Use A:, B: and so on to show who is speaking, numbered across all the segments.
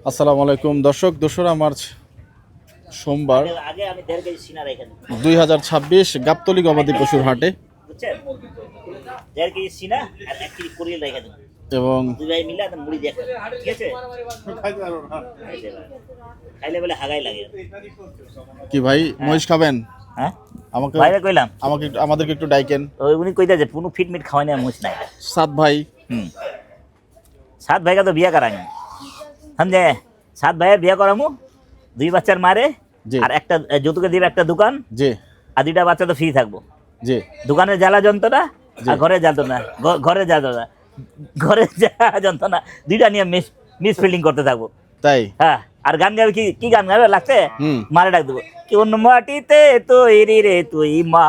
A: আসসালামু আলাইকুম দর্শক, 2রা মার্চ সোমবার 2026 গাবতলী গবাদি পশুর হাটে এবং কি ভাই মহিষ খাবেন?
B: হ্যাঁ
A: আমাকে
B: বাইরে কইলাম
A: আমাদেরকে একটু ডাইকেন।
B: উনি কইতা যে পুনু ফিটমিট খাওয়াই না মুছ নাই
A: সাত ভাই।
B: सात भाई का तो बिया कराएंगे समझे। सात भाई बिया करामु 2 বাচ্চার মারে আর একটা যৌতুকে দিবে একটা দোকান
A: জি
B: আর 2টা বাচ্চা তো ফ্রি থাকবো
A: জি।
B: দোকানের জ্বালা যন্ত্রণা আর ঘরে যন্ত্রণা ঘরে যন্ত্রণা ঘরে যন্ত্রণা 2টা নিয়ে মিস ফিল্ডিং করতে থাকবো
A: তাই।
B: হ্যাঁ আর গান গাবে কি গান গাবে লাগছে মারে ডাক দেবো কোন মাটিতে তৈরি রে তুই মা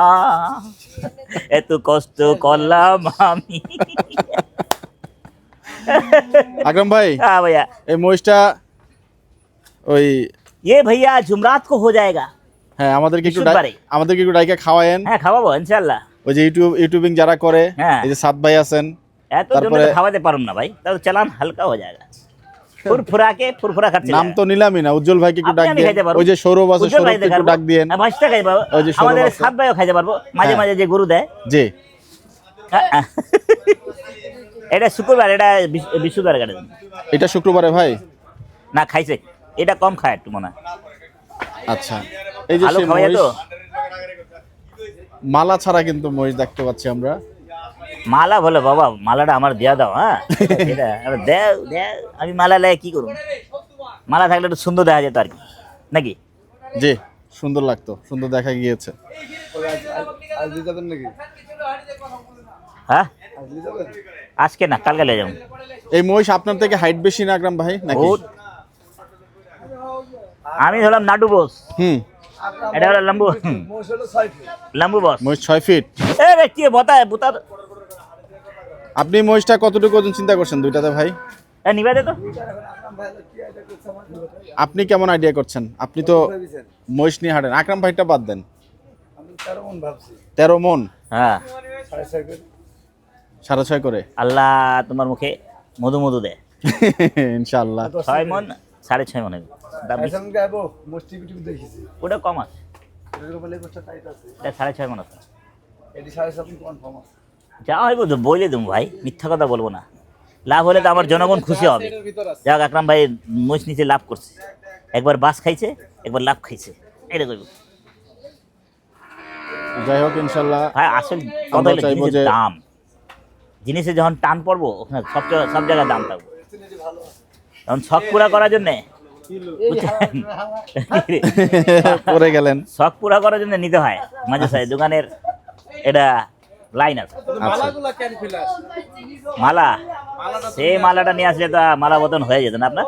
B: এত কষ্ট করলাম আমি।
A: আকরাম ভাই,
B: हाँ भैया
A: এই মহিষটা ওই
B: ये भैया जुमरात को हो जाएगा।
A: হ্যাঁ আমাদেরকে একটু
B: বৃহস্পতিবারে।
A: ডাইকে খাওয়ায়েন।
B: হ্যাঁ খাওয়াবো ইনশাআল্লাহ।
A: ওই যে ইউটিউবিং যারা করে,
B: হ্যাঁ।
A: এই যে সাত ভাই আছেন,
B: এত জন্য তো খাওয়াতে পারুম না ভাই, তাহলে চালান হালকা हो जाएगा। ফুরফুরা খাচ্ছে।
A: নাম তো নিলামই না, উজ্জ্বল ভাইকে একটু ডাক দিন। ওই যে সৌরভ আছে, সৌরভকে একটু ডাক দিন।
B: ভাইটা খাইবো, আমাদের সাত ভাইও খাইতে পারবো মাঝে মাঝে যে গরু দেয়।
A: জি
B: এটা শুক্রবার, এটা বৃহস্পতিবার কাটে।
A: এটা শুক্রবারে ভাই
B: না খাইছে, এটা কম খায় একটু মনে হয়।
A: আচ্ছা, এই যে
B: আলু
A: সেই
B: খাওয়াই তো
A: মালা ছাড়া কিন্তু মহিষ দেখতে পাচ্ছি আমরা।
B: মালা বলে বাবা, মালাটা আমার দিয়া দাও। হ্যাঁ এটা দেও দেও, আমি মালা লাই কি করব? মালা থাকলে একটু সুন্দর দেখা যেত আর কি, নাকি?
A: জি সুন্দর লাগতো, সুন্দর দেখা গিয়েছে।
B: হ্যাঁ আজকে না, কালকে নিয়ে যাবো।
A: এই মহিষ আপনার থেকে হাইট বেশি না আকরাম ভাই নাকি?
B: আমি হলাম নাডু বস, এটা হলো লম্বু বস।
A: মহিষ 6 ফিট।
B: এ রে কি বতা
A: আপনি মহিষটা কতটুকু ওজন চিন্তা করছেন দুইটাতে ভাই?
B: এ নিবে দে তো।
A: আপনি কেমন আইডিয়া করছেন? আপনি তো মহিষ নিয়ে হাঁটেন। আকরাম ভাইটা বাদ দেন। 13 মণ।
B: হ্যাঁ
A: 6.5 করে।
B: আল্লাহ তোমার মুখে মধু মধু দে
A: ইনশাআল্লাহ।
B: 6 মণ 6.5 মণ ওটা কম আছে, এটা 6.5 মণ আছে। যা হইব তো বলে দেবো ভাই, মিথ্যা কথা বলবো না। লাভ হলে তো আমার জনগণ খুশি হবে। যাক আকরাম ভাই মহিষ নিচে লাভ করছে, একবার বাস খাইছে, একবার লাভ খাইছে, এটা কইব।
A: যাই হোক ইনশাআল্লাহ।
B: ভাই আসল কথা হলো জিনিসের দাম, জিনিসে যখন টান পড়বো ওখানে সব জায়গায় দাম থাকবে। তখন শখ পুরা করার জন্যে
A: পরে গেলেন,
B: শখ পুরা করার জন্য নিতে হয় মাঝে সাঝে দোকানের। এটা লাইন আছে। মালা, সেই মালাটা নিয়ে আসলে তো মালা বদন হয়ে যেত না আপনার।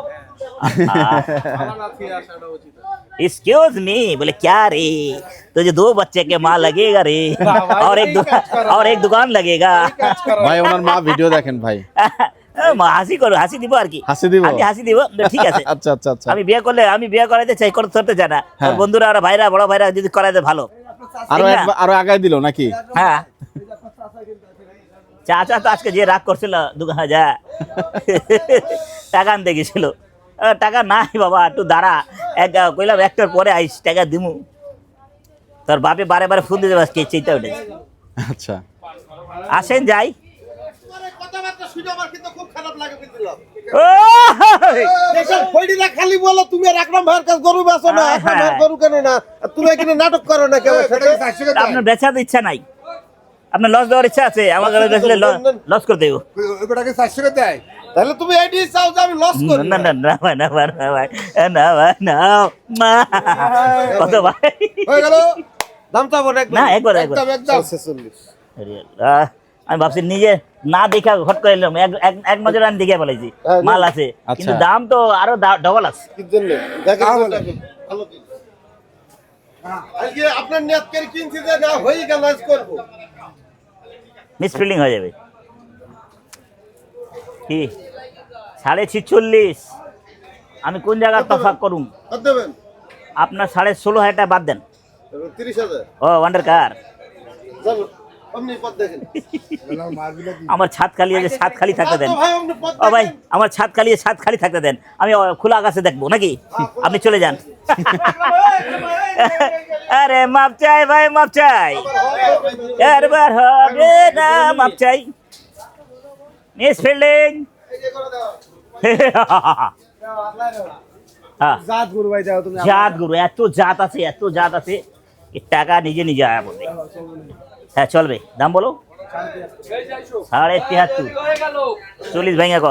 B: एक्सक्यूज मी, बोले क्या रे तुझे 2 बच्चे के माँ लगेगा रे और एक दुकान लगेगा।
A: ভাই ওনার মা ভিডিও দেখেন ভাই।
B: হাসি করো, হাসি দিব আর কি,
A: হাসি দিব,
B: হাসি দিব। ঠিক আছে
A: আচ্ছা আচ্ছা আচ্ছা।
B: আমি বিয়ে করাইতে চাই, করতে চাই না। আর বন্ধুরা আর ভাইরা, বড় ভাইরা যদি করাইতে ভালো।
A: আরো আগায় দিল নাকি?
B: হ্যাঁ চাচা তো আজকে যে রাগ করছিল দোকান যা টাকা আনতে গেছিল, টাকা নাই বাবা, একটু দাঁড়া, কইলাম একটার পরে আইস, টাকা দিমু। তোর বাপে বারে বারে ফোন দিতে পারছে, চিন্তা উঠেছে।
A: আচ্ছা
B: আসেন যাই।
C: খালি বলো তুমি আকরাম ভাইয়ের কাছে গরু বেচো না, আকরাম ভাইয়ের গরু কেন না, তুমি এখানে নাটক করো না কেন?
B: আপনার বেচার ইচ্ছা নাই, আপনার লস দেওয়ার ইচ্ছা আছে, আমার ঘরে বেচলে লস করতে দেবো।
C: ওটাকে 400 টাকা দেয়, তাহলে তুমি এইটি চাও যে আমি লস করি?
B: না না না ভাই, না ভাই, না ভাই, না ভাই, না মা কত ভাই
C: হয়ে গেল। দাম চাবো না
B: না, একবার
C: একদম 46।
B: আমি ভাবছি নিজে না দেখা হট করে এলাম, এক নজর আমি দেখে ফেলাইছি মাল আছে, কিন্তু দাম তো আরো ডবল আছে।
C: কি জন্য দেখা ভালো কি আজকে আপনার নিয়ত করে কিনছি যে না হই গেল, আজ করব,
B: মিসফিল্ডিং হয়ে যাবে। কি 46.5 আমি কোন জায়গার তফাৎ করুম?
C: কত দেবেন?
B: আপনার 16,500 টাকা বাদ দেন।
C: 30,000
B: ও ওয়ান্ডার কার
C: চলো অমনি পথ দেখেন
B: আমার ছাদ খালি আছে, ছাদ খালি থাকতে দেন।
C: ভাই অমনি পথ
B: ও ভাই আমার ছাদ খালি আছে, ছাদ খালি থাকতে দেন, আমি খোলা আকাশে দেখবো নাকি? আপনি চলে যান। আরে মাপ চাই ভাই, মাপ চাই, এরবার হবে না, মাপ চাই। Miss fielding. হ্যাঁ,
C: জাত গুরু ভাই দাও তুমি
B: জাত গুরু, এত জাত আছে, এত জাত আছে, এ টাকা নিজে নিজে আয়া বলবে। হ্যাঁ চলবে, দাম বলো। 73.5, 40 ভেঙে ক।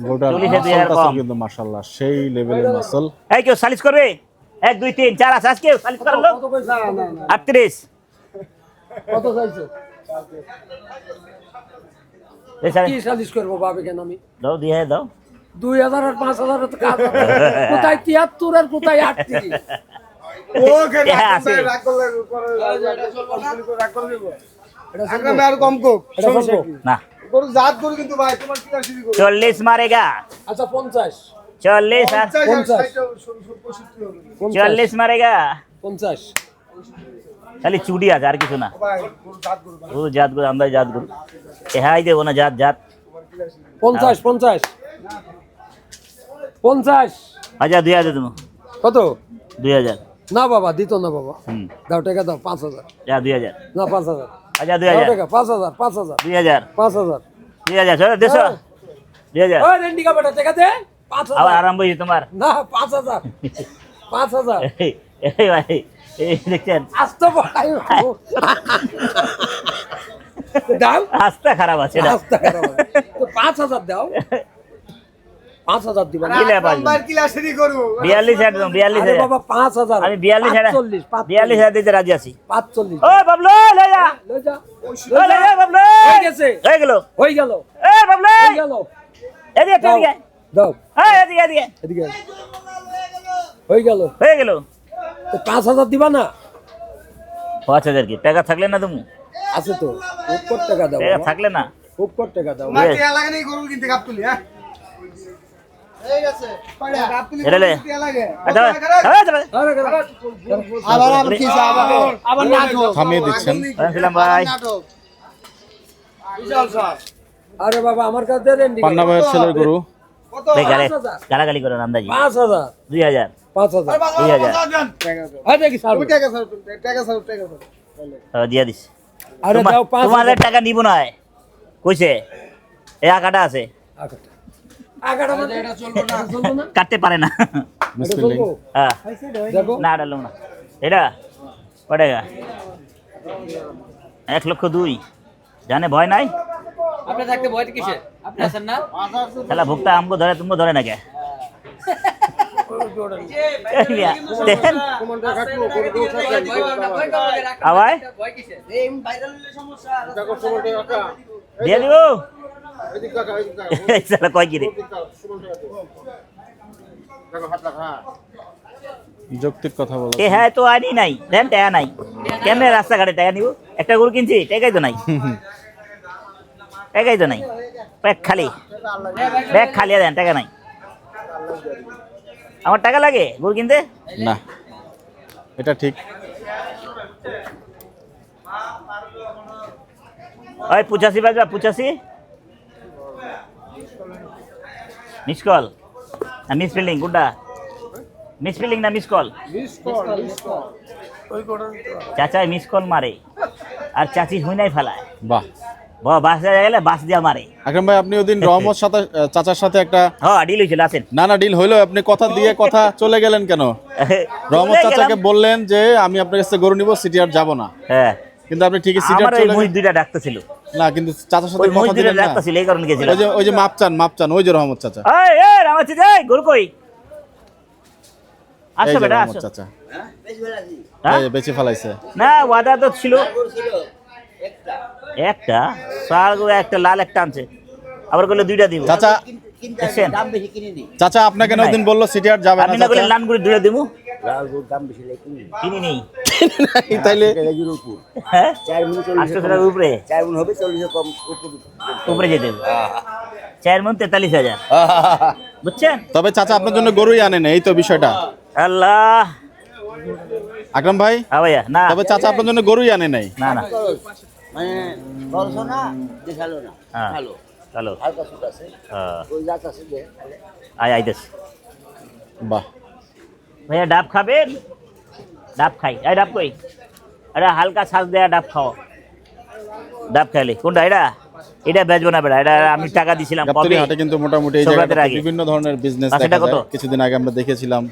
A: গোটার
B: 40,000
A: মাসল
B: কম।
A: কিন্তু মাশাআল্লাহ সেই লেভেলের মাসল।
B: এই কেউ সালিশ করবে? 1 2 3 4 আছে, আজকে সালিশ করার লোক। 38।
D: কত চাইছো?
B: এই স্যার
D: কি সালিশ করবো বাবে কেন আমি?
B: দাও, দিয়ে দাও।
D: 2000 আর 5000 তো কাজ হবে। কোথায় 73 আর কোথায় 38?
C: ওকে
B: হ্যাঁ, আছে।
C: রাগ করলে পরে রাগ করে দেব
D: এটা
C: আকরাম ভাই আর কম কোক
D: এটা বলবো।
B: না,
C: গরু জাত গরু কিন্তু ভাই তোমার কি আসিবি গরু
B: 40 মারেগা।
D: আচ্ছা 50
B: 40 আর 40 মারেগা।
D: 50
B: খালি চুড়ি আছে, আর কিছু না।
C: ভাই গরু জাত গরু ভাই
B: ও জাত গুরু, আমরা জাত গুরু। হাই দেবো না, জাত জাত।
D: 50 50 50
B: আচ্ছা 2000 তুমি।
D: কত?
B: 2000।
D: না বাবা দিত না বাবা।
B: হুম,
D: দাও টাকা দাও 5000
B: যা 2000।
D: না 5000
B: আচ্ছা
D: দাও
B: 2000।
D: টাকা 5000 5000
B: 2000
D: 5000
B: 2000 চলো 200। 2000
D: ওই রেন্ডিকা বেটা টাকা দে 5000
B: আবার আরম্ভ হয়েছে তোমার।
D: না 5000 5000
B: এই এই ভাই, এই দেখছেন
D: আস্ত বড়াই দাও
B: রাস্তা খারাপ আছে এটা।
D: রাস্তা খারাপ হয়। তো 5000 দাও 5000 দিবা না?
B: কি লে
C: আকরাম ভাই কি আসিবি গরু
B: 42 হাজার দাও, 42
D: আরে
B: হাজার।
D: বাবা 5000
B: আমি 42 হাজার, 42 হাজার দিতে রাজি আছি।
D: 45
B: ও বাবলু লে যা,
D: লই যা
B: ও লে যা বাবলু।
D: হয়ে গেছে
B: হয়ে গেল।
D: হয়ে গেল
B: এ বাবলু
D: হয়ে গেল
B: এদিকে
D: দাও
B: এদিকে,
D: দাও
B: এই এদিকে এদিকে।
D: এদিকে হয়ে গেল
B: হয়ে গেল।
D: তো 5000 দিবা না?
B: 5000 কি টাকা থাকলে না তুমি?
D: আছে তো উপর টাকা দাও
B: টাকা
D: বাবা।
B: থাকলে না।
D: উপর টাকা দাও
C: না কি লাগে নাই গরু কিনতে গাবতুলি হ্যাঁ এই গেছে পাড়া গাবতুলি
B: এটা লে।
C: কি লাগে
B: আচ্ছা
D: আরে গেল
C: আবার আবার কি আবার নাটক
A: থামিয়ে দিচ্ছেন।
B: ছিলাম ভাই।
C: নাটক বিশাল স্যার
D: আরে বাবা আমার কাছে রেন্ডিকা
A: পান্না ভাইয়ের ছেলের গরু।
C: কত
B: ভাই গালে
D: 5000
B: গালাগালি করেন আন্দাজি।
D: 5000
B: 2000
D: 5000 আরে কি সার
C: টাকা স্যার
B: দিয়া দিস।
D: আরে দাও 5000
B: তোমাদের টাকা নিব না, কইছে এই আকাটা আছে,
D: আগাটা মানে এটা চলবে না চলবে না
B: কাটতে পারে না।
A: মিস
D: এটা
A: ফিল্ডিং।
D: চলবো
B: হ্যাঁ
D: দেখো
B: না ডালুম না। এটা কটাকা? 1,02,000। জানে ভয় নাই?
E: আপনি থাকতে ভয় কিসে? আপনি আছেন না?
B: শালা ভুক্তা আমগো ধরে তুমি ধরে না কে? দেখেন আবার
E: ভয় কিসে?
B: দিয়ে দিব। শালা কয় কি রে?
A: যৌক্তিক কথা বলো।
B: এ হ্যাঁ তো আনি নাই, দেন টাকা নাই, কেমনে রাস্তাঘাটে টাকা নিব? একটা গরু কিনছি, টাকাই তো নাই, টাকাই তো নাই, ব্যাগ খালি, ব্যাগ খালি, দেন টাকা নাই। আমার টাকা লাগে গরু কিনতে?
A: না এটা ঠিক।
B: ওই 85 বাজবা, 85 মিস কল না miss fielding? Gudda miss fielding না মিস কল? চাচা মিস কল মারে আর চাচি হুই নাই ফেলায়।
A: বাহ
B: বাস গেলে বাস দিয়া মারে।
A: আকরাম ভাই আপনি ওদিন রহমত সাথে চাচার সাথে একটা
B: হ্যাঁ ডিল হয়েছিল, আছেন?
A: না না ডিল হইলো, আপনি কথা দিয়ে কথা চলে গেলেন কেন? রহমত চাচাকে বললেন যে আমি আপনার কাছে গরু নিব, সিটিআর যাব না,
B: হ্যাঁ
A: কিন্তু আপনি ঠিকই সিটিআর
B: আমার ওই
A: চলে
B: মুই
A: গেলেন।
B: দুইটা ডাক্তার ছিল,
A: না কিন্তু চাচার সাথে
B: ওই মুই
A: কথা
B: দুইটা
A: দিলেন না।
B: ডাক্তার ছিল, এই কারণে গেছিলাম।
A: ওই যে মাপ চান ওই যে রহমত চাচা।
B: এই এই রামাচি যাই গরু কই?
A: এই
B: আসো
A: যে
B: বেটা
A: রহমত
B: আসো।
A: চাচা
B: হ্যাঁ?
A: এই যে বেঁচে ফেলাইছে।
B: না ওয়াদা তো ছিল একটা, সার গরু একটা লাল একটা আনছে, আবার বললো দুইটা দিব।
A: চাচা
B: দেখছেন?
A: চাচা আপনাকে না ওদিন বললো সিটিআর যাবে
B: আমি
A: না
B: না বলে
A: চাচা।
B: লাল গরু দুইটা দিব, কিনি নেই।
A: তাইলে
B: হ্যাঁ 800 টাকার উপরে উপরে যেতে হবে। 4 মণ 43,000, বুঝছেন?
A: তবে চাচা আপনার জন্য গরুই আনেন, এই তো বিষয়টা।
B: আল্লাহ
A: আকরাম ভাই,
B: হ্যাঁ ভাইয়া না
A: তবে চাচা আপনার জন্য গরুই আনে নাই।
B: না না
F: মানে বলছ না দেখালো না
B: হ্যাঁ
F: ভালো
B: চলো
F: হালকা সুদ আছে
B: হ্যাঁ
F: ওই জাত আছে যে
B: আইতেছে
A: বাহ,
B: ভাইয়া ডাব খাবেন? ডাব খাই, এই ডাব কই? আরে হালকা ছাঁচ দেয়া ডাব খাও, ডাব খাইলে কোনটা এটা? এটা বেচবো না বেড়া, এটা আমি টাকা দিছিলাম
A: গাবতলী
B: কবে?
A: হাটে কিন্তু মোটামুটি এই
B: সংক্রান্তির
A: জায়গাটাতে
B: আগে।
A: বিভিন্ন ধরনের বিজনেস
B: আর
A: দেখা
B: সেটা কত?
A: যায়। কিছুদিন আগে আমরা দেখেছিলাম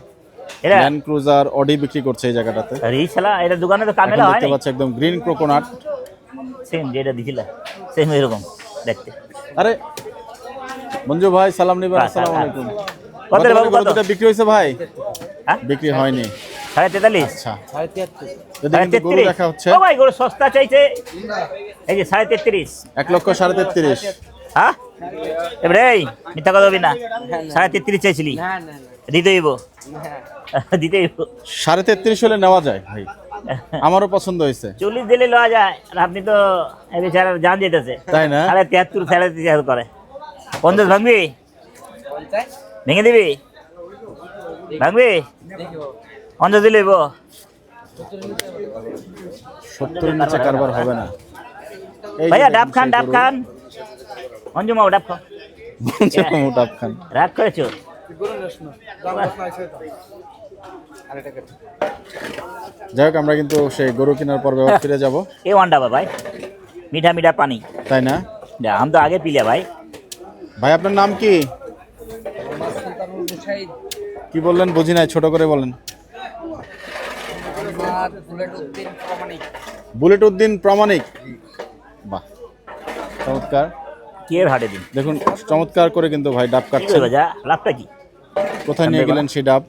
B: এটা
A: ল্যান্ড ক্রুজার, অডি বিক্রি করছে এই জায়গাটাতে।
B: আরে এই শালা এটা দোকানে তো
A: এখন
B: কামেলা হয়
A: দেখতে
B: না,
A: পাচ্ছি একদম গ্রিন কোকোনাট।
B: সেম যেটা দিছিল সেম এরকম দেখতে।
A: আরে মঞ্জু ভাই, সালাম নিবেন।
B: হ্যাঁ,
A: আসসালামু
B: হ্যাঁ,
A: আলাইকুম।
B: কত রে বাবু,
A: গতকাল
B: কত?
A: দুটো বিক্রি হয়েছে ভাই?
B: হ্যাঁ
A: বিক্রি হয়নি।
B: 43.5
A: আচ্ছা, যদি কিন্তু গরু দেখা হচ্ছে।
B: ও ভাই গরু সস্তা চাইছে, এই যে 33.5।
A: 1,33,000।
B: হ্যাঁ এবারে এই মিথ্যা কথা বলবি না, 33.5 চাইছিলি, দিতে হইব দিতে হইব।
A: 33.5 হলে নেওয়া যায় ভাই, আমারও পছন্দ হয়েছে।
B: 40 দিলে লওয়া যায়, আর আপনি তো এই বেচারার জান যেতেছে,
A: তাই না?
B: 73 33 করে 50 ভাঙবি, ভেঙে দিবি, ভাঙবি 50 দিলে হইব।
A: 70 এর নিচে কারবার হবে না। এই যে
B: ভাইয়া
A: দেখুন
B: ডাব খান,
A: সেই
B: ডাব
A: গরু।
B: খান, অঞ্জু মাও ডাব খাও।
A: মঞ্জু মামু ডাব খান।
B: রাগ করেছো?
A: যাই হোক, আমরা কিন্তু সেই গরু কেনার পর্বে আবার ফিরে যাব,
B: এ ওয়ান ডাবা ভাই, মিঠা মিঠা পানি,
A: তাই না?
B: हम तो आगे पी लिया भाई।
A: ভাই আপনার নাম কি? কি বললেন বুঝি নাই, ছোট করে বলেন। বুলেট উদ্দিন প্রামাণিক। বাহ, চমৎকার।
B: কি এর হাটে দিন
A: দেখুন চমৎকার করে কিন্তু ভাই ডাব
B: কি
A: কাটছেন।
B: করবে যা, লাভটা কি?
A: কোথায় নিয়ে গেলেন সেই ডাব?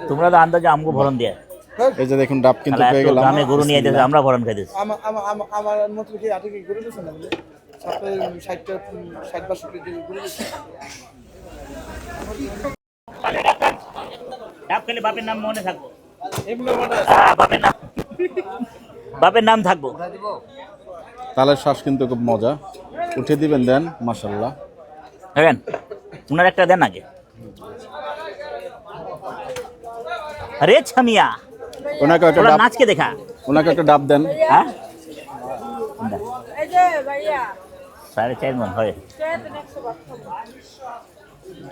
B: তোমরা তো আন্দাজে আমগো ভরণ দিয়ে,
A: এই যে দেখুন ডাব কিন্তু পেয়ে গেলাম।
B: আমি গরু নিয়ে যেতে আমরা ভরণ খাইতেছি।
G: আমার মতো কি আটকে ঘুরে দিয়েছেন না 60-62 ঘুরে দিয়েছেন।
B: ডাব খেলে বাপের নাম মনে থাকবো, বাপের নাম, বাপের নাম থাকবো।
A: তালের শ্বাস কিন্তু খুব মজা, উঠে দিবেন দেন, মাশাআল্লাহ।
B: দেখেন উনার একটা দেন আগে। আরে ছামিয়া
A: ওনাকে একটা
B: ওরা
A: ডাব,
B: নাচকে দেখা,
A: ওনাকে একটা ডাব দেন।
B: হ্যাঁ
H: এই যে ভাইয়া
B: 4.5 মন হয়
H: চেয়েছেন 100 বাট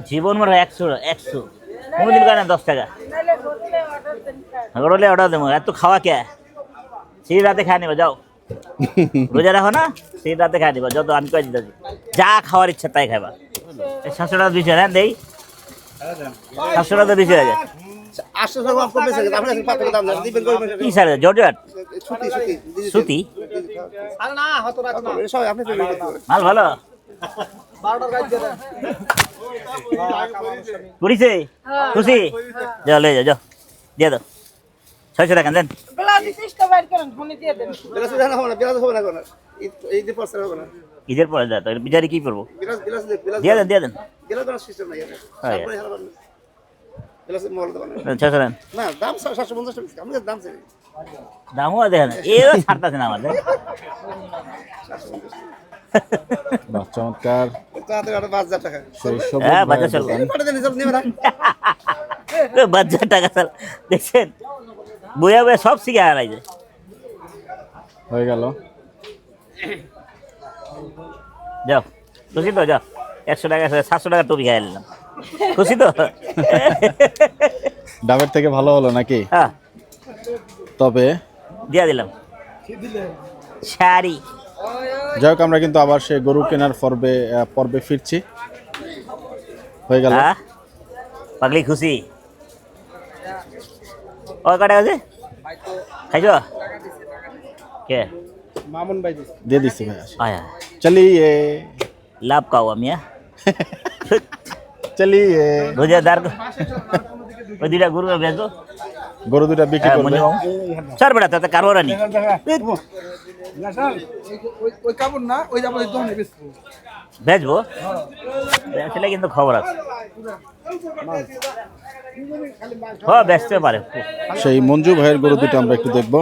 B: জীবন মনে 100 কোনোদিন কেন 10 টাকা
H: নাহলে হোটেলে অর্ডার দেন স্যার।
B: গরলে অর্ডার দেবো, এত খাওয়া কে? সেই রাতে খাই নিবা, যাও রোজা রাখো না, সেই রাতে খাই নিবা, যত আমি কয়ে দিতেছি, যা খাওয়ার ইচ্ছা তাই খাইবা। 700 টাকা 200 হ্যাঁ দেই, 700 টাকা 200 টাকা
C: 800 টাকা কম বেশি আপনি 5 টাকা দাম দিবেন কই
B: কি স্যার জর্জেট
C: ছুটি
B: সুতি
G: আরে না হতো রাখ না
C: সব আপনি তো
B: মাল ভালো
G: 12টার গাড়ি দিয়ে দেন।
B: করিছে খুশি, যাও লে যাও দিয়ে দাও 600 টাকা দেন।
H: ব্লাউজ 30 টা বাইর করেন ফোনে দিয়ে দেন।
C: বিলাস দেন হবে না বিলাস হবে না কোন এই যে পয়সা হবে না
B: ঈদের পরে যা, তো বিচারি কি করবো,
C: বিলাস বিলাস
B: দিয়ে দেন দিয়ে দেন।
C: বিলাস দেন সিস্টেম নাই
B: হ্যাঁ।
C: তারপরে হারাবেন বিলাস মল দেবেন
B: 600 দেন,
C: না দাম 750 টাকা আমি দাম চাই
B: দামও দেখেন এও ছাড়তেছে না আমাদের।
A: বাহ, চমৎকার।
C: তাতে আর 5000 টাকা
A: সেই সবুজ
B: হ্যাঁ,
A: ভাইয়ের
B: বাজার চলবে।
A: দোকান।
C: পাঠা দেন সব নেবে না
B: বাচ্চা টাকা স্যার দেখছেন, বইয়া বইয়া সব শিখে হারাইছে।
A: হয়ে গেল।
B: যাও খুশি তো, যাও 100 টাকা 700 টাকা টুপি খাই নিলাম, খুশি তো?
A: ডাবের থেকে ভালো হলো নাকি?
B: হ্যাঁ
A: তবে
B: দিয়া দিলাম শাড়ি।
A: যাই হোক, আমরা কিন্তু আবার সেই গরু কেনার পর্বে ফিরছি। হয়ে গেল।
B: হ্যাঁ পাগলি খুশি, ও কটা আছে খাইছ কে?
G: মামুন ভাই দিছে।
A: দিয়ে দিচ্ছি ভাই, আসি।
B: আয়া
A: চলিয়ে
B: লাভ কাও আমি
A: চলিয়ে।
B: রোজাদার ওই দুইটা গরু বেচবো,
A: গরু দুটা বিক্রি করবে।
B: স্যার বেটা তাতে কারোরা নি
G: না স্যার ওই কাপড় না ওই যাবো দোকানে বেচবো।
B: বেচবো, বেচলে কিন্তু খবর আছে। হ্যাঁ বেচতে পারে।
A: সেই মঞ্জু ভাইয়ের গরু দুটো আমরা একটু দেখবো।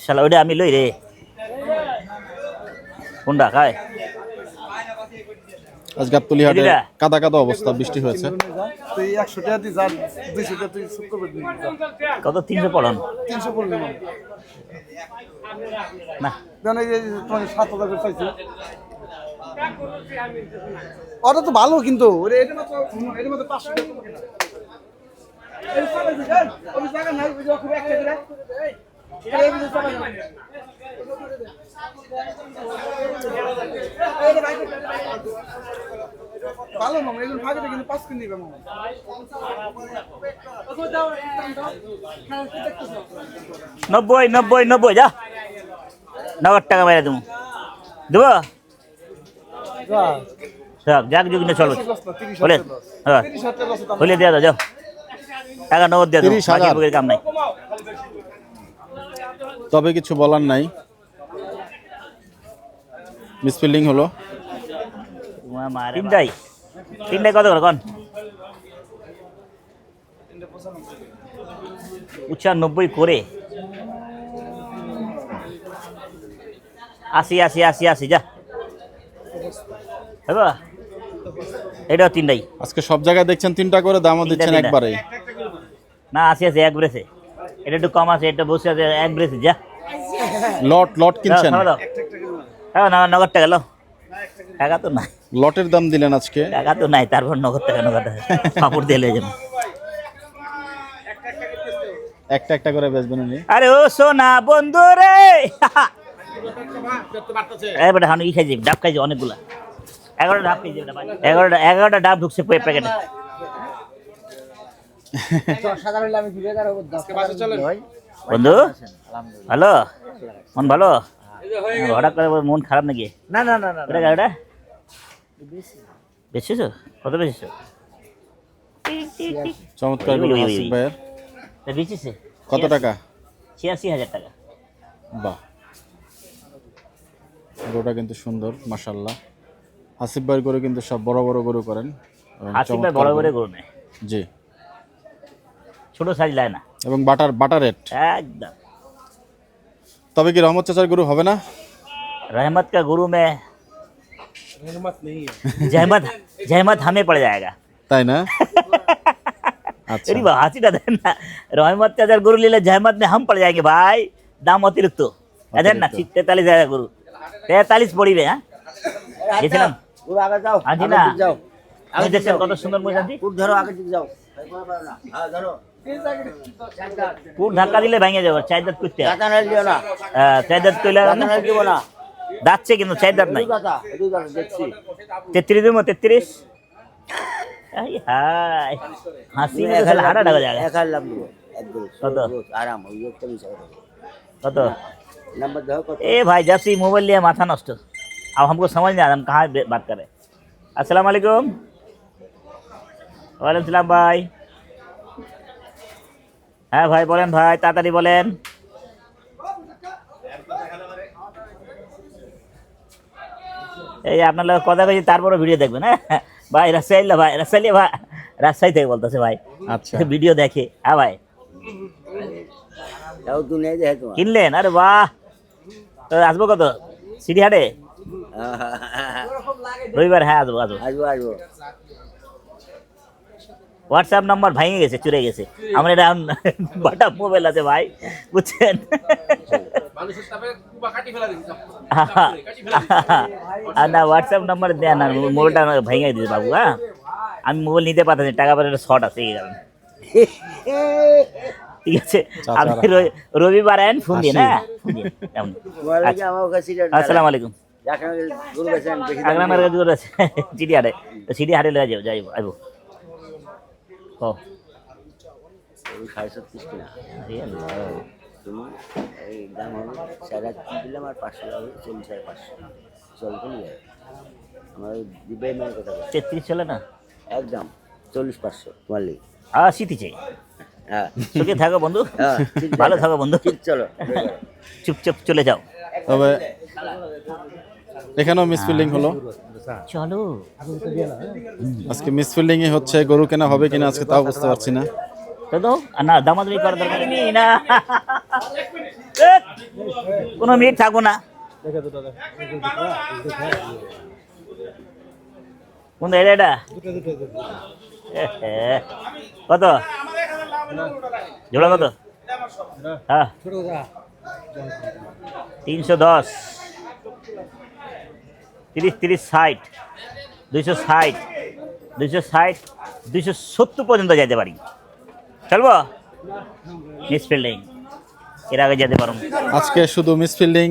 B: শালা ওইটা আমি লই রে, কোনটা খায়?
A: আজ গাবতলী হাটে
B: দিদা।
A: কাদা কাদা অবস্থা, বৃষ্টি হয়েছে।
G: তুই 100 টাকা দিয়ে যা 200 টাকা তুই সুদ করবে দিবি
B: কত 300 পড়ন
G: 300 পড়লে না
B: না
G: জানো এই তোমার 7000 করে চাইছি ওটা তো ভালো কিন্তু ওরে এটা মাত্র 500 টাকা তোমাকে না এই সবাই দিছেন ওই জায়গা নাই ওই খুব একটা দিলে এই বুঝতে পারো ভালো মামা এগুলো ফাঁকে কিন্তু 5 কিলো নিবে মামা
B: 90 যা 90 টাকা বাইরে দেবো দেবো সব যাক যুগ নিয়ে চলবে বলেন হ্যাঁ
G: 30,000 টাকা আছে
B: বলে দিয়ে দাও যাও টাকা নগদ দিয়ে দাও
A: 30,000
B: বাকি বুকের কাম নাই
A: তবে কিছু বলার নাই, মিসফিল্ডিং হলো।
B: তিনটাই কত করে কন 95 করে 80 যা হবে এটাও তিনটাই
A: আজকে সব জায়গায় দেখছেন 3টা করে, দামও দিচ্ছেন
B: তিনটা।
A: একবারে।
B: না 80 এক ব্রেসে এটা একটু কম আছে, এটা বসে আছে এক ব্রেসে যা
A: লট কিনছেন,
B: হ্যাঁ না নগদ টাকা লো টাকা তো নাই
A: লটের দাম দিলেন আজকে।
B: টাকা তো নাই, তারপর নগদ টাকা কাপড় দিয়ে লেগে যাবে।
A: একটা একটা করে বেচবেন উনি।
B: আরে ও সোনা বন্ধু রে এবারে হানু ই খাইছি, ডাব খাইছি অনেকগুলা, 11টা ডাব খাইছি, 11টা ডাব ঢুকছে প্যাকেটে। বন্ধু হ্যালো, মন ভালো? হঠাৎ করে মন খারাপ নাকি?
F: না না না না
B: এটা গাড়িটা বেচেছো? কত বেচেছো?
A: চমৎকার গরু আসিফ ভাইয়ের।
B: বেচেছে
A: কত টাকা?
B: 86,000 টাকা।
A: বাহ, গরুটা কিন্তু সুন্দর মাশাআল্লাহ। আসিফ ভাইয়ের গরু কিন্তু সব বড় বড় গরু করেন। এবং
B: আসিফ ভাই
A: চমৎকার
B: বড়
A: গরু।
B: করে গরু নেয়,
A: জি,
B: ছোট সাইজ লায় না
A: এবং বাটার রেট।
B: একদম।
A: তবে কি রহমত চাচার গরু হবে না?
B: रहमत का गुरु में जहमत हमें पड़ जाएगा।
A: তাই না? আচ্ছা,
B: अरे हंसी ना देना, रहमत का अगर गुरु ले ले जहमत में हम पड़ जाएंगे भाई, दाम अतिरिक्त अदर ना 43,000 गुरु 43 पड़ी रे। हाँ গেছিলাম
F: পুরো আগে যাও
B: আজি
F: আগের
B: না
F: দিকে যাও
B: আমি দেখছেন কত সুন্দর মজান্তি,
F: পুরো ধরো আগের দিকে যাও হ্যাঁ ধরো
B: পুর ধাক্কা দিলে ভেঙে যাবে, চার দাঁত করতে
F: দাদা নাই দিও না
B: চার দাঁত কইলে
F: দাদা নাই দিব না
B: দাঁতছে কিন্তু চার দাঁত নাই।
F: দাদা এটু দাদা দেখছি
B: 33 দিব 33। আই হাই হাসি में खाली हाड़ा डगा जाएगा।
F: 1,000 লাভ দিব একদম
B: কত?
F: আরাম ওই একটা বিষয়
B: कत
F: नंबर दो कत
B: ए भाई जब से मोबाइल लिया माथा नष्ट, अब हमको समझ नहीं आ रहा हम कहाँ बात करें। अस्सलाम वालेकुम। वालेकुम सलाम भाई। হ্যাঁ ভাই বলেন ভাই, তাড়াতাড়ি বলেন। এই আপনার লোক কথা কইছি তারপরে ভিডিও দেখবেন। হ্যাঁ ভাই রাজশাহী ভাই, রাজশাহী থেকে বলতেছে ভাই,
A: আচ্ছা,
B: ভিডিও দেখে। হ্যাঁ ভাই
F: যাও তুই নেই দেখে তোমার
B: কিনলেন? আরে বাহ, তো আসবো কত সিটি হাটে রবিবার? হ্যাঁ আসবো আসবো।
F: আসবো আসবো
B: হোয়াটসঅ্যাপ নাম্বার ভেঙে গেছে, চুরে গেছে আমার, এটা বাটা মোবাইল আছে ভাই, বুঝছেন? না হোয়াটসঅ্যাপ নাম্বার দেয় না, মোবাইলটা ভেঙে দিয়েছে বাবু। হ্যাঁ আমি মোবাইল নিতে পারতেছি, টাকা পয়সা শর্ট আছে এই কারণে। ঠিক আছে আপনি রবিবার আইন ফোন দিন। হ্যাঁ ফোন দিন কেমন?
F: বলে কি আমার কাছে
B: আসসালামু আলাইকুম।
F: যাখানে গুরু বেছেন বেশি
B: আগ্রামের কাছে দূর আছে সিটি হাটে, তো সিটি হাটে লয়ে যাবো, যাইব আইব। ও
F: 37 কিনা তুমি এই দাম হবে 4,500 দিলাম আর 500 হবে 40,500 চলতে নিয়ে আমার দিবে না কথা
B: 33 চলে না
F: একদম 40,500 তোমার লিগে
B: সিটি চাই।
F: হ্যাঁ
B: সুখে থাকো বন্ধু,
F: হ্যাঁ ঠিক
B: ভালো থাকো বন্ধু,
F: ঠিক চলো
B: চুপচাপ চলে যাও।
A: তবে এখানেও মিসফিল্ডিং হলো।
B: চলো
A: আজকে মিসফিল্ডিং ই হচ্ছে, গরু কেনা হবে কিনা আজকে তাও বুঝতে পারছি না।
B: তো দাও না, দামাদামি করার দরকার নেই না, কোনো মিনিট থাকবো না। কোন এটা কত জোড়া কত? হ্যাঁ 310 30 30 60 260 260 270 পর্যন্ত যেতে পারি। চলবো মিস ফিল্ডিং এর আগে যেতে পারো।
A: আজকে শুধু মিস ফিল্ডিং।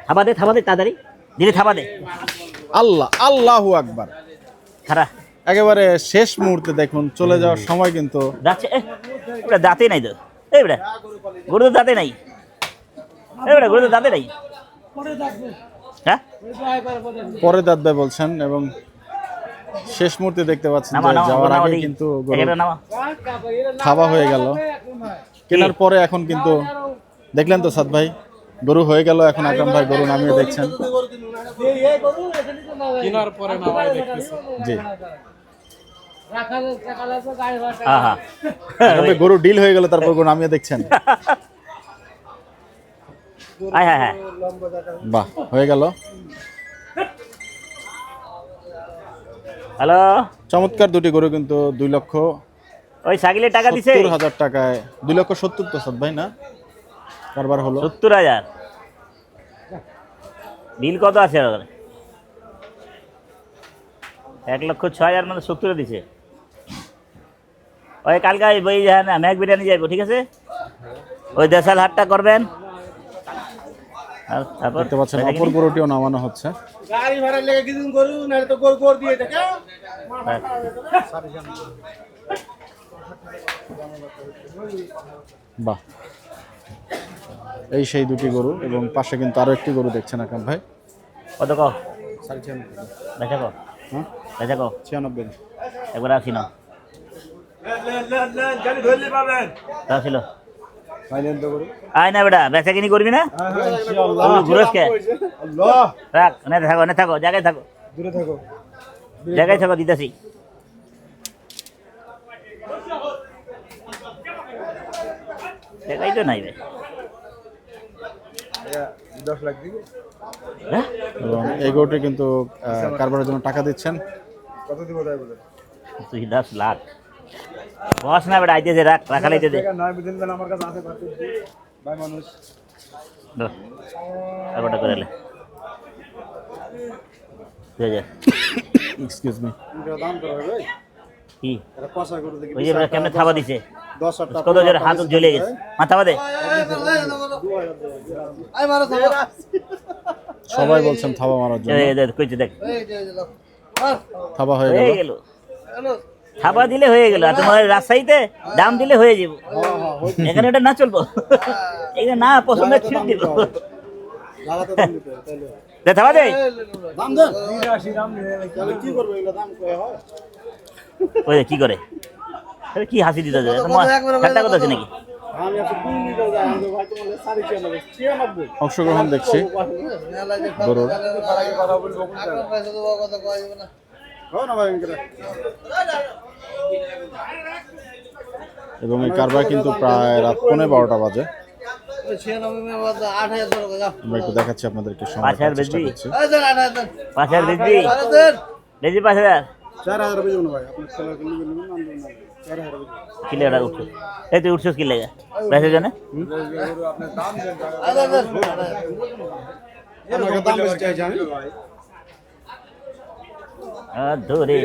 B: থাবা দে তাড়াতাড়ি দিলে থাবা দে।
A: আল্লাহ আল্লাহু আকবার।
B: খারা
A: একেবারে শেষ মুহূর্তে দেখুন চলে যাওয়ার সময় কিন্তু
B: যাচ্ছে। ওটা দাঁতে নাই তো এইটা গরু তো দাঁতে নাই। এইটা গরু তো দাঁতে নাই। হ্যাঁ
A: পরে দাঁতবে বলছেন এবং শেষ মুহূর্তে দেখতে পাচ্ছেন
B: নামা
A: যে
B: নামা
A: যাওয়ার
B: নামা
A: আগে
B: দেখি
A: কিন্তু
B: এটা নামা।
A: থাবা হয়ে গেল। কেনার পরে এখন কিন্তু দেখলেন তো সাদ ভাই গরু হয়ে গেল। এখন আকরাম ভাই গরু নামিয়ে দেখছেন।
D: কেনার পরে নামাই দেখতেছি।
A: জি
B: হ্যাঁ হ্যাঁ
A: তবে গরু ডিল হয়ে গেল তারপর গরু নামিয়ে দেখছেন।
B: হ্যাঁ হ্যাঁ হ্যাঁ
A: বাহ হয়ে গেল।
B: হ্যালো
A: চমৎকার দুটি গরু কিন্তু 2,70,000
B: ওই সাইকেলের টাকা দিছে
A: টাকায় 2,70,000 তো সাদ ভাই না কারবার হলো
B: 70,000 বিল কত আছে? 1,06,000 মানে 70 দিছে। ওই কালকে ওই না ম্যাক বিরিয়ানি যাইব ঠিক আছে। ওই দেশাল হাটটা করবেন। আর তারপর
A: দেখতে পাচ্ছেন অপর গরুটিও নামানো হচ্ছে।
G: গাড়ি ভাড়া লেগে কিছুদিন গরু না তো গরু দিয়ে দেখে
A: বাহ এই সেই দুটি গরু এবং পাশে কিন্তু আরো একটি গরু দেখছেন আকরাম ভাই।
B: কত কো বেচা কো
A: হ্যাঁ
B: বেচা কো
A: 96
B: একবার আসি না তা ছিল আয় না বেটা বেচা কিনি করবি না ঘুরসকে রাখ না থাকো জায়গায় থাকো
G: দূরে থাকো
B: জায়গায় থাকো দিতেছি। জায়গায় তো নাই রে
G: 10 লাখ দিবি
B: হ্যাঁ
A: এবং এই গরুটি কিন্তু কারবারের জন্য টাকা দিচ্ছেন।
G: কত দিব তাই বলে
B: তুই 10 লাখ বস না বেটা আইতেছে রাখ রাখালাইতে দে
G: নয় বুঝিন দেন আমার কাছে আছে ভাই মানুষ
B: এবারটা করে লে
A: এক্সকিউজ মি
G: দাম করো ভাই
B: কি
G: এটা কষা করে দেখি
B: ওই যে বেটা কেমনে থাবা দিছে
G: 10 টাকা
B: কত জোরে হাত জ্বলে গেছে মাথা দে
G: আই মারো
A: সবাই বলছেন থাবা মারার জন্য।
B: এই দেখ কইছে দেখ
A: থাবা হয়ে
B: হয়ে
A: গেল।
B: গেল থাবা দিলে হয়ে গেল। আর তোমার রাজশাহীতে দাম দিলে হয়ে যাব। এখানে ওটা না চলবো এখানে না পছন্দ ছিট দিব
G: লাগাতে দাম দিতে তাইলে
B: দে থাবা দে
G: দাম দেন 80 দাম তাহলে কি করবে এগুলা দাম কয় হয়
B: ওই কি করে আরে কি হাসি দিতে যায় তোমার ঠাট্টা কথা আছে নাকি?
G: আমি আজকে 2 লিটার যাই আমি ভাই তোমার 96
A: অংশগ্রহণ দেখছি গরুর।
G: না ভাই
A: এবং এই কারবার কিন্তু প্রায় রাত 12:15 বাজে। আমরা একটু দেখাচ্ছি আপনাদেরকে সময়
B: 5,000
A: চেষ্টা
B: বেচবি?
A: করছি।
B: 5,000 বেচবি? বেচবি 5,000
G: 4000 বেজে না ভাই আপনার ছেলে কিনে নেবেন না 4000 বেজে
B: কিলেটা উঠছো এই তুই উঠছিস কি লেগে বেচার জন্য?
G: আপনি দাম দেন আপনাকে দাম বেশি চাইছি আমি
B: ধরে
G: এই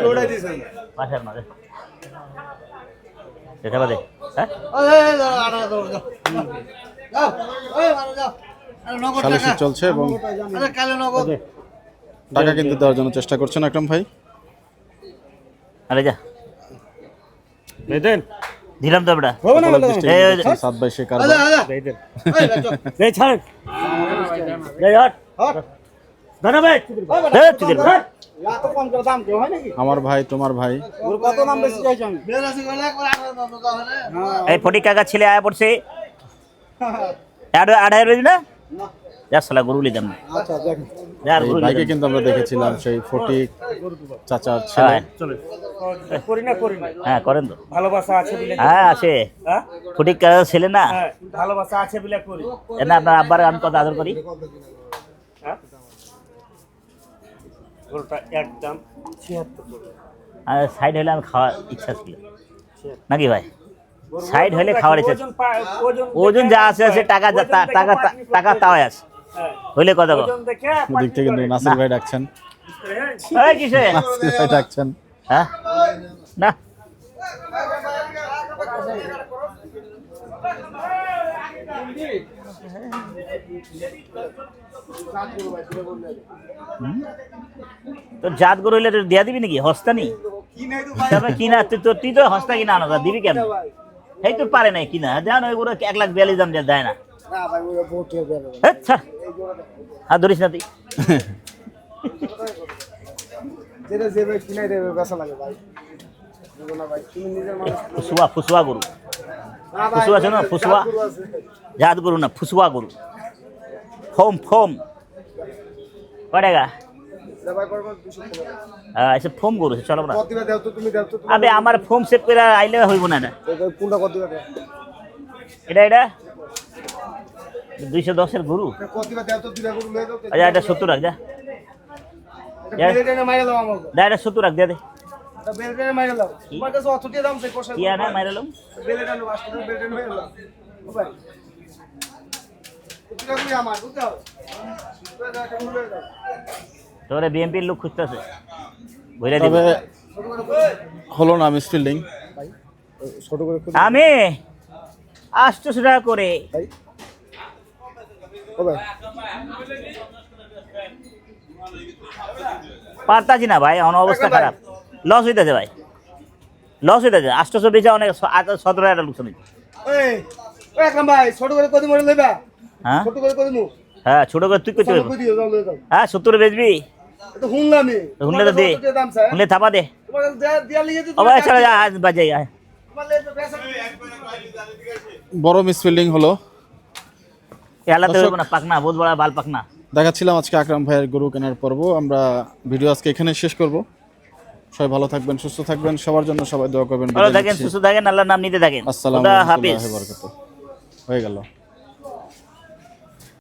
G: গোড়াই দিছেন
B: 5,000 মারে দেখা বাদে হ্যাঁ
A: সালিশি চলছে এবং টাকা কিন্তু দেওয়ার জন্য চেষ্টা করছেন আকরাম ভাই।
B: আরে যা দিলাম তো বেটা
A: কপালের দৃষ্টি দেখছেন সাদ ভাই সে কারবার।
B: এই ছাড় এই হট ধন্যবাদ
G: এত কম করে দাম কেউ হয় নাকি
A: আমার ভাই তোমার ভাই
G: ওর কত দাম বেশি চাইছি আমি
B: এই ফটিক কাকা ছেলে আয়া পড়ছে 8,500 বেশি না যা সালা গরু লিদাম না
G: আচ্ছা দেখেন
B: যার
A: এই
B: গরু
A: ভাইকে কিন্তু আমরা দেখেছিলাম সেই ফটিক চাচার ছেলে।
G: করি না
B: হ্যাঁ করেন তো
G: ভালোবাসা আছে বলে
B: হ্যাঁ আছে ফটিক কাকা ছেলে না
G: ভালোবাসা আছে বলে করি
B: না আপনার আব্বার আমি কত আদর করি
I: গরুটা একদম 76 করে।
B: আর সাইড হলে আমি খাওয়ার ইচ্ছা ছিল নাকি ভাই? সাইড হলে খাওয়ার ইচ্ছা ছিল। ওজন যা আছে আছে টাকা টাকা তাও আছে হইলে কথা বল।
I: ওজন দেখে
A: ওদিক থেকে কিন্তু নাসির ভাই ডাকছেন,
B: এই কিসে?
A: নাসির ভাই ডাকছেন।
B: হ্যাঁ না তোর জাত গরু হইলে দিয়া দিবি নাকি? হস্তা নি তবে কিনা তুই তো হস্তা কিনা আনো দিবি কেমন? এই তো পারে নাই কিনা দেন ওই গরু 1,42,000 দাম দেয় না। আচ্ছা আর ধরিস না তুই।
G: যেটা যে ভাই কিনাই দেবে বেচা লাগে ভাই, বুঝো না ভাই, তুমি নিজের মানুষ।
B: ফুসুয়া গরু,
G: না ভাই,
B: ফুসুয়া আছে না, ফুসুয়া
G: গরু আছে।
B: জাত গরু না, ফুসুয়া গরু। ফোম কয় টাকা?
G: যা ভাই করবো 200 টাকা।
B: এসে ফোম গরু চলো না।
G: কত দিবা দাও তো, তুমি দাও তো।
B: আবে আমার ফোম সেট করে আইলে হইব না এটা।
G: কোনটা কত দিবা দাও?
B: এটা 210 এর গরু।
G: কত দিবা দাও তো, দিবা গরু লয়ে দাও।
B: আচ্ছা এটা 70 রাখ যা,
G: বেলটেনে মাইরা দাও আমাকে।
B: দা এটা 70 রাখ দে দে।
G: তা বেলটেনে মাইরা দাও। তোমার কাছে অত দিয়ে দাম চাই কষা।
B: কি আনা মাইরালাম?
G: বেলটেনে বাস্তা বেলটেনে মাইরা দাও। ও ভাই তুমি কই আমার বুঝাও। তুমি দাও একটা লয়ে দাও।
B: তোরে বিএমপির লোক খুঁজতেছে বইরা দিব।
A: তবে হলো না মিস ফিল্ডিং।
G: ছোট করে
B: আমি 800 টাকা করে
G: ভাই। ও ভাই
B: পারতাছি না ভাই, আমার অবস্থা খারাপ, লস হইতেছে ভাই, লস হইতেছে। 800 বেচা অনেক 17,000 লোকসান হইছে।
G: এই ও একদম ভাই ছোট করে কত মরে লইবা?
B: হ্যাঁ
G: ছোট করে কত মু?
B: হ্যাঁ ছোট করে তুই কত
G: ছোট করে দিও দাও লয়ে দাও।
B: হ্যাঁ 70 বেচবি?
G: তো হুনলামি।
B: হুনলে তো দে,
G: দাম চাই।
B: হুনলে থাপা দে।
G: তোমার দিয়া লিয়ে দিতে।
B: ও ভাই চলে যা আজ বাজাই আয়।
G: তোমার লেট বেসা।
A: বড় মিস ফিল্ডিং হলো।
B: এলাতে হইব না, পাকনা বহুত বড় বাল পাকনা।
A: দেখাচ্ছিলাম আজকে আকরাম ভাইয়ের গরু কেনার পর্ব। আমরা ভিডিও আজকে এখানে শেষ করব। সবাই ভালো থাকবেন, সুস্থ থাকবেন, সবার জন্য সবাই দোয়া করবেন।
B: ভালো থাকেন, সুস্থ থাকেন, আল্লাহর নাম নিতে থাকেন।
A: আসসালামু
B: খুদা
A: আলাইকুম
B: হাফেজ।
A: ওয়া রাহমাতুল্লাহি ওয়া বারাকাতুহু। হয়ে গেল।